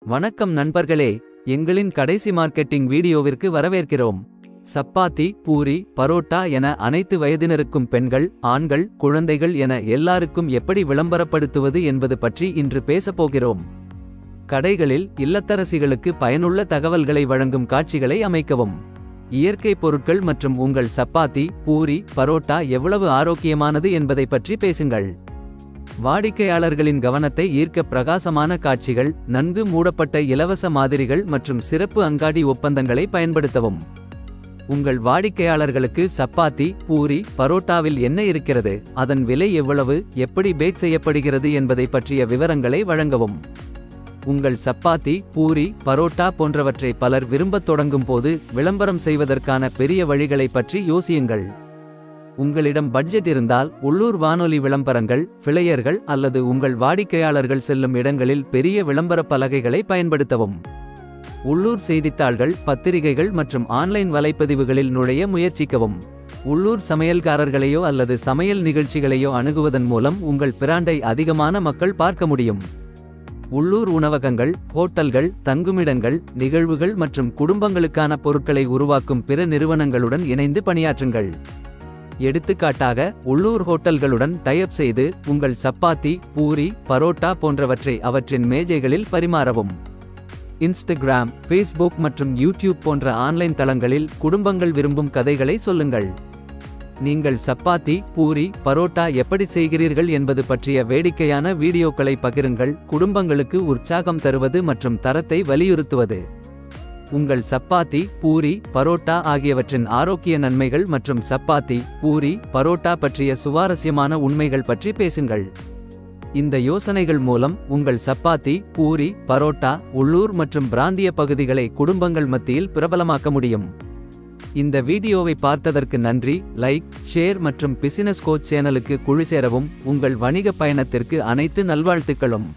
வணக்கம் நண்பர்களே, எங்களின் கடைசி மார்க்கெட்டிங் வீடியோவிற்கு வரவேற்கிறோம். சப்பாத்தி, பூரி, பரோட்டா என அனைத்து வயதினருக்கும் பெண்கள், ஆண்கள், குழந்தைகள் என எல்லாருக்கும் எப்படி விளம்பரப்படுத்துவது என்பது பற்றி இன்று பேசப்போகிறோம். கடைகளில் இல்லத்தரசிகளுக்கு பயனுள்ள தகவல்களை வழங்கும் காட்சிகளை அமைக்கவும். இயற்கை பொருட்கள் மற்றும் உங்கள் சப்பாத்தி, பூரி, பரோட்டா எவ்வளவு ஆரோக்கியமானது என்பதை பற்றி பேசுங்கள். வாடிக்கையாளர்களின் கவனத்தை ஈர்க்க பிரகாசமான காட்சிகள், நன்கு மூடப்பட்ட இலவச மாதிரிகள் மற்றும் சிறப்பு அங்காடி ஒப்பந்தங்களை பயன்படுத்தவும். உங்கள் வாடிக்கையாளர்களுக்கு சப்பாத்தி, பூரி, பரோட்டாவில் என்ன இருக்கிறது, அதன் விலை எவ்வளவு, எப்படி பேக் செய்யப்படுகிறது என்பதை பற்றிய விவரங்களை வழங்கவும். உங்கள் சப்பாத்தி, பூரி, பரோட்டா போன்றவற்றை பலர் விரும்பத் தொடங்கும் போது விளம்பரம் செய்வதற்கான பெரிய வழிகளை பற்றி யோசியுங்கள். உங்களிடம் பட்ஜெட் இருந்தால் உள்ளூர் வானொலி விளம்பரங்கள், ஃபிளையர்கள் அல்லது உங்கள் வாடிக்கையாளர்கள் செல்லும் இடங்களில் பெரிய விளம்பரப் பலகைகளை பயன்படுத்தவும். உள்ளூர் செய்தித்தாள்கள், பத்திரிகைகள் மற்றும் ஆன்லைன் வலைப்பதிவுகளில் நுழைய முயற்சிக்கவும். உள்ளூர் சமையல்காரர்களையோ அல்லது சமையல் நிகழ்ச்சிகளையோ அணுகுவதன் மூலம் உங்கள் பிராண்டை அதிகமான மக்கள் பார்க்க முடியும். உள்ளூர் உணவகங்கள், ஹோட்டல்கள், தங்குமிடங்கள், நிகழ்வுகள் மற்றும் குடும்பங்களுக்கான பொருட்களை உருவாக்கும் பிற நிறுவனங்களுடன் இணைந்து பணியாற்றுங்கள். எடுத்துக்காட்டாக, உள்ளூர் ஹோட்டல்களுடன் டைப் செய்து உங்கள் சப்பாத்தி, பூரி, பரோட்டா போன்றவற்றை அவற்றின் மேஜைகளில் பரிமாறவும். இன்ஸ்டாகிராம், ஃபேஸ்புக் மற்றும் யூடியூப் போன்ற ஆன்லைன் தளங்களில் குடும்பங்கள் விரும்பும் கதைகளை சொல்லுங்கள். நீங்கள் சப்பாத்தி, பூரி, பரோட்டா எப்படி செய்கிறீர்கள் என்பது பற்றிய வேடிக்கையான வீடியோக்களை பகிருங்கள். குடும்பங்களுக்கு உற்சாகம் தருவது மற்றும் தரத்தை வலியுறுத்துவது. உங்கள் சப்பாத்தி, பூரி, பரோட்டா ஆகியவற்றின் ஆரோக்கிய நன்மைகள் மற்றும் சப்பாத்தி, பூரி, பரோட்டா பற்றிய சுவாரஸ்யமான உண்மைகள் பற்றி பேசுங்கள். இந்த யோசனைகள் மூலம் உங்கள் சப்பாத்தி, பூரி, பரோட்டா உள்ளூர் மற்றும் பிராந்திய பகுதிகளை குடும்பங்கள் மத்தியில் பிரபலமாக்க முடியும். இந்த வீடியோவை பார்த்ததற்கு நன்றி. லைக், ஷேர் மற்றும் பிசினஸ் கோச் சேனலுக்கு குழு சேரவும். உங்கள் வணிக பயணத்திற்கு அனைத்து நல்வாழ்த்துக்களும்.